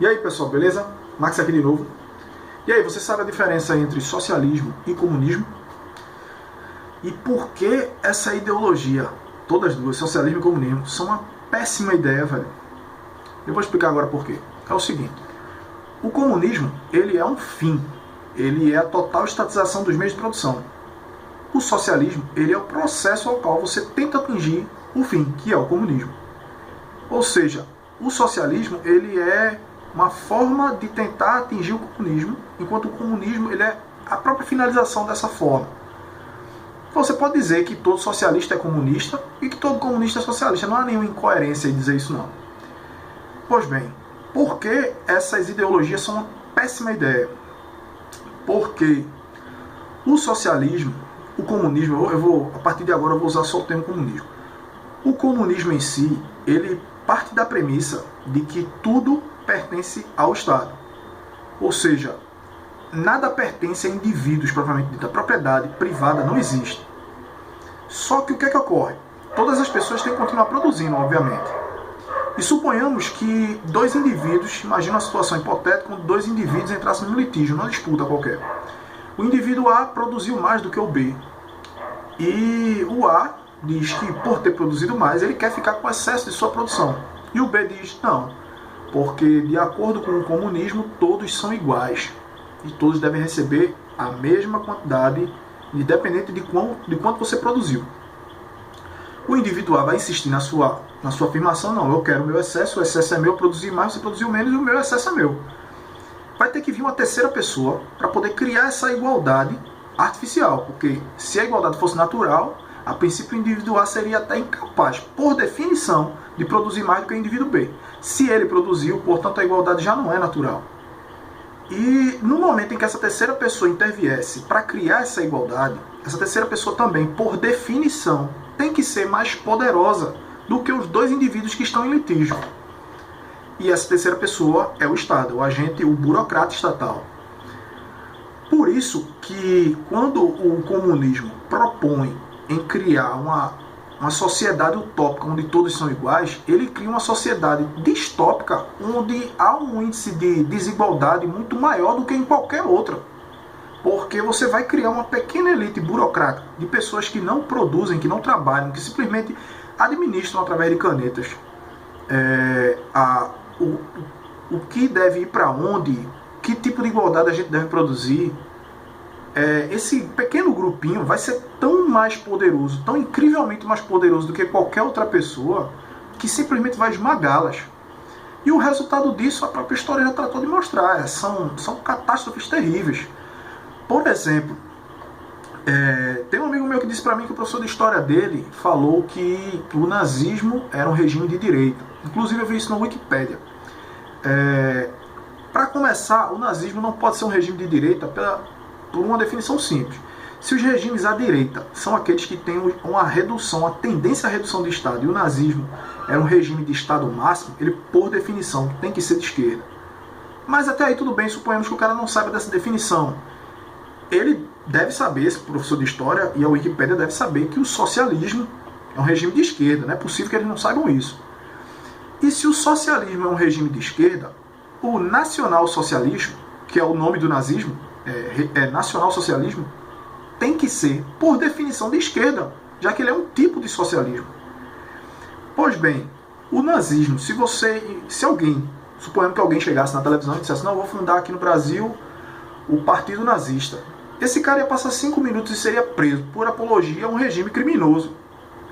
E aí pessoal, beleza? Max aqui de novo. E aí, você sabe a diferença entre socialismo e comunismo? E por que essa ideologia, todas duas, socialismo e comunismo, são uma péssima ideia, velho? Eu vou explicar agora por quê. É o seguinte, o comunismo, ele é um fim, ele é a total estatização dos meios de produção. O socialismo, ele é o processo ao qual você tenta atingir o fim, que é o comunismo. Ou seja, o socialismo, ele é uma forma de tentar atingir o comunismo, enquanto o comunismo ele é a própria finalização dessa forma. Você pode dizer que todo socialista é comunista e que todo comunista é socialista. Não há nenhuma incoerência em dizer isso, não. Pois bem, por que essas ideologias são uma péssima ideia? Porque o socialismo, o comunismo, a partir de agora eu vou usar só o termo comunismo. O comunismo em si, ele parte da premissa de que tudo pertence ao Estado. Ou seja, nada pertence a indivíduos, propriamente dito. A propriedade privada não existe. Só que o que é que ocorre? Todas as pessoas têm que continuar produzindo, obviamente. E suponhamos que dois indivíduos, imagina uma situação hipotética, onde dois indivíduos entrassem num litígio, numa disputa qualquer. O indivíduo A produziu mais do que o B. E o A diz que, por ter produzido mais, ele quer ficar com excesso de sua produção. E o B diz, não, porque de acordo com o comunismo, todos são iguais. E todos devem receber a mesma quantidade, independente de quanto você produziu. O indivíduo A vai insistir na sua afirmação, não, eu quero o meu excesso, o excesso é meu, eu produzi mais, você produziu menos e o meu excesso é meu. Vai ter que vir uma terceira pessoa para poder criar essa igualdade artificial, porque se a igualdade fosse natural, a princípio o indivíduo A seria até incapaz, por definição, de produzir mais do que o indivíduo B. Se ele produziu, portanto a igualdade já não é natural. E no momento em que essa terceira pessoa interviesse para criar essa igualdade, essa terceira pessoa também, por definição, tem que ser mais poderosa do que os dois indivíduos que estão em litígio. E essa terceira pessoa é o Estado, o agente, o burocrata estatal. Por isso que quando o comunismo propõe em criar uma sociedade utópica onde todos são iguais, ele cria uma sociedade distópica onde há um índice de desigualdade muito maior do que em qualquer outra. Porque você vai criar uma pequena elite burocrática de pessoas que não produzem, que não trabalham, que simplesmente administram através de canetas o que deve ir para onde, que tipo de igualdade a gente deve produzir. Esse pequeno grupinho vai ser tão mais poderoso, tão incrivelmente mais poderoso do que qualquer outra pessoa, que simplesmente vai esmagá-las. E o resultado disso, a própria história já tratou de mostrar. São catástrofes terríveis. Por exemplo, tem um amigo meu que disse para mim que o professor de história dele falou que o nazismo era um regime de direita. Inclusive eu vi isso na Wikipédia. Para começar, o nazismo não pode ser um regime de direita por uma definição simples. Se os regimes à direita são aqueles que têm uma redução, a tendência à redução do Estado, e o nazismo era um regime de Estado máximo, ele, por definição, tem que ser de esquerda. Mas até aí tudo bem, suponhamos que o cara não saiba dessa definição. Ele deve saber, esse professor de história, e a Wikipédia deve saber que o socialismo é um regime de esquerda. Não é possível que eles não saibam isso. E se o socialismo é um regime de esquerda, o nacionalsocialismo, que é o nome do nazismo, nacionalsocialismo, tem que ser, por definição, de esquerda, já que ele é um tipo de socialismo. Pois bem, o nazismo, se alguém, suponhamos que alguém chegasse na televisão e dissesse, não, eu vou fundar aqui no Brasil o Partido Nazista, esse cara ia passar 5 minutos e seria preso por apologia a um regime criminoso.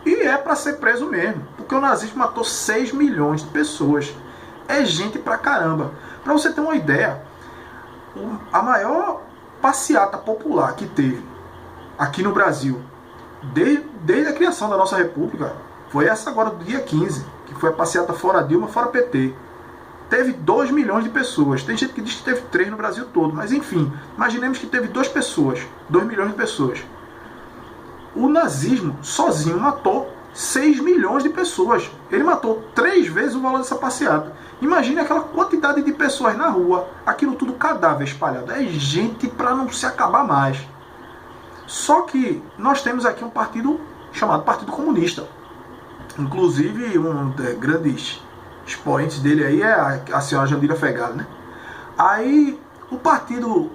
E é para ser preso mesmo, porque o nazismo matou 6 milhões de pessoas. É gente pra caramba. Para você ter uma ideia, a maior passeata popular que teve aqui no Brasil, desde a criação da nossa república, foi essa agora do dia 15, que foi a passeata Fora Dilma, Fora PT. Teve 2 milhões de pessoas. Tem gente que diz que teve 3 no Brasil todo, mas enfim, imaginemos que teve 2 milhões de pessoas. O nazismo sozinho matou 6 milhões de pessoas. Ele matou 3 vezes o valor dessa passeata. Imagine aquela quantidade de pessoas na rua, aquilo tudo cadáver espalhado. É gente para não se acabar mais. Só que nós temos aqui um partido chamado Partido Comunista. Inclusive, um dos grandes expoentes dele aí é a senhora Jandira Fegali, né? Aí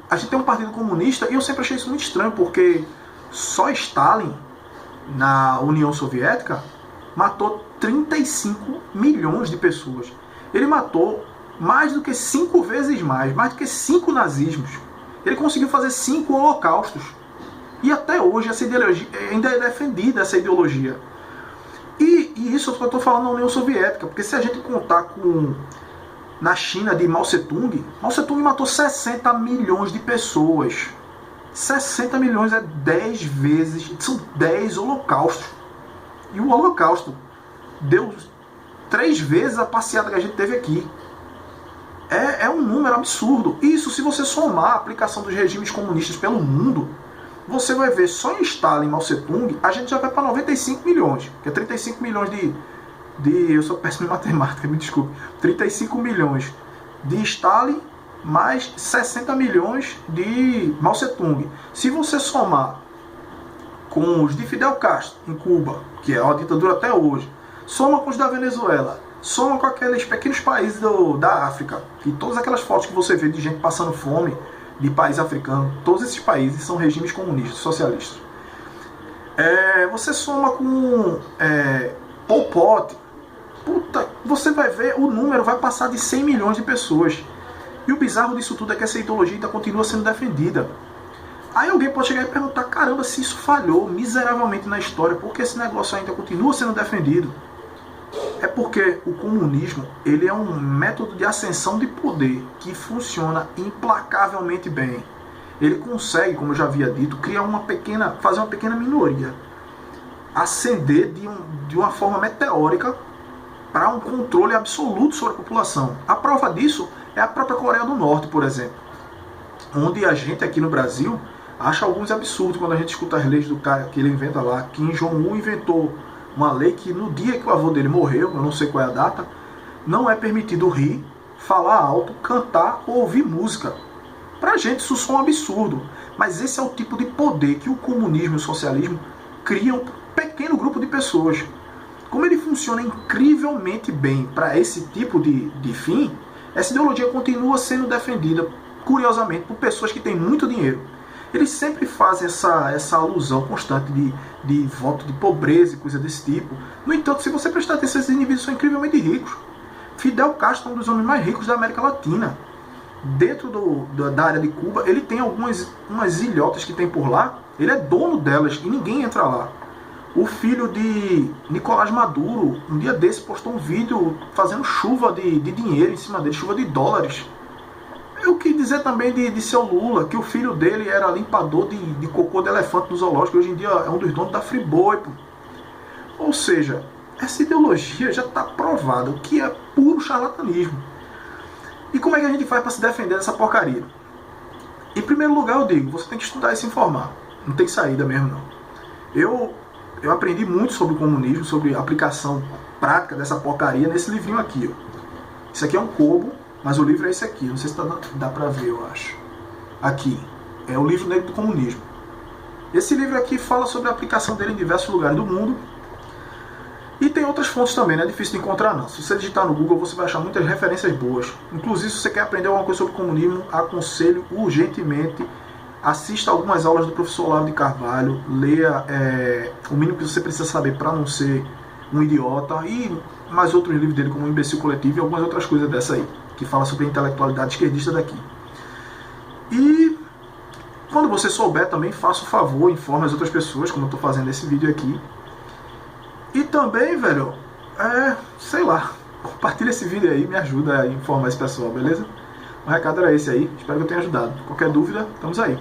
a gente tem um partido comunista, e eu sempre achei isso muito estranho, porque só Stalin, na União Soviética, matou 35 milhões de pessoas. Ele matou mais do que 5 vezes mais do que 5 nazismos. Ele conseguiu fazer 5 holocaustos. E até hoje essa ideologia ainda é defendida, essa ideologia. E isso eu estou falando na União Soviética, porque se a gente contar na China de Mao Tse-tung matou 60 milhões de pessoas. 60 milhões é 10 vezes, são 10 holocaustos. E o holocausto deu 3 vezes a passeada que a gente teve aqui. É um número absurdo. Isso, se você somar a aplicação dos regimes comunistas pelo mundo, você vai ver só em Stalin e Mao Tse-tung, a gente já vai para 95 milhões, que é 35 milhões eu sou péssimo em matemática, me desculpe, 35 milhões de Stalin mais 60 milhões de Mao Tse-tung. Se você somar com os de Fidel Castro em Cuba, que é uma ditadura até hoje, soma com os da Venezuela, soma com aqueles pequenos países da África, e todas aquelas fotos que você vê de gente passando fome de país africano, todos esses países são regimes comunistas, socialistas. Você soma com Pol Pot, você vai ver, o número vai passar de 100 milhões de pessoas. E o bizarro disso tudo é que essa ideologia ainda continua sendo defendida. Aí alguém pode chegar e perguntar, caramba, se isso falhou miseravelmente na história, por que esse negócio ainda continua sendo defendido? É porque o comunismo, ele é um método de ascensão de poder que funciona implacavelmente bem. Ele consegue, como eu já havia dito, fazer uma pequena minoria ascender de uma forma meteórica para um controle absoluto sobre a população. A prova disso é a própria Coreia do Norte, por exemplo, onde a gente aqui no Brasil acha alguns absurdos quando a gente escuta as leis do cara que ele inventa lá. Kim Jong-un inventou uma lei que no dia que o avô dele morreu, eu não sei qual é a data, não é permitido rir, falar alto, cantar ou ouvir música. Pra gente isso só é um absurdo, mas esse é o tipo de poder que o comunismo e o socialismo criam para um pequeno grupo de pessoas. Como ele funciona incrivelmente bem para esse tipo de fim, essa ideologia continua sendo defendida, curiosamente, por pessoas que têm muito dinheiro. Eles sempre fazem essa alusão constante de voto de pobreza e coisa desse tipo. No entanto, se você prestar atenção, esses indivíduos são incrivelmente ricos. Fidel Castro é um dos homens mais ricos da América Latina. Dentro da área de Cuba, ele tem umas ilhotas que tem por lá, ele é dono delas e ninguém entra lá. O filho de Nicolás Maduro, um dia desse, postou um vídeo fazendo chuva de dinheiro em cima dele, chuva de dólares. Eu quis dizer também de seu Lula, que o filho dele era limpador de cocô de elefante no zoológico, hoje em dia é um dos donos da Friboi. Ou seja, essa ideologia já está provada, o que é puro charlatanismo. E como é que a gente faz para se defender dessa porcaria? Em primeiro lugar, eu digo, você tem que estudar e se informar. Não tem saída mesmo, não. Eu aprendi muito sobre o comunismo, sobre a aplicação prática dessa porcaria nesse livrinho aqui. Ó. Isso aqui é um Kobo, mas o livro é esse aqui. Não sei se dá pra ver, eu acho. Aqui. É o livro negro do comunismo. Esse livro aqui fala sobre a aplicação dele em diversos lugares do mundo. E tem outras fontes também, não é difícil de encontrar não. Se você digitar no Google, você vai achar muitas referências boas. Inclusive, se você quer aprender alguma coisa sobre o comunismo, aconselho urgentemente, assista algumas aulas do professor Olavo de Carvalho, leia o mínimo que você precisa saber para não ser um idiota, e mais outros livros dele, como o Imbecil Coletivo e algumas outras coisas dessa aí, que fala sobre a intelectualidade esquerdista daqui. E quando você souber também, faça o favor, informe as outras pessoas, como eu estou fazendo nesse vídeo aqui. E também, velho, sei lá, compartilha esse vídeo aí, me ajuda a informar esse pessoal, beleza? O recado era esse aí, espero que eu tenha ajudado. Qualquer dúvida, estamos aí.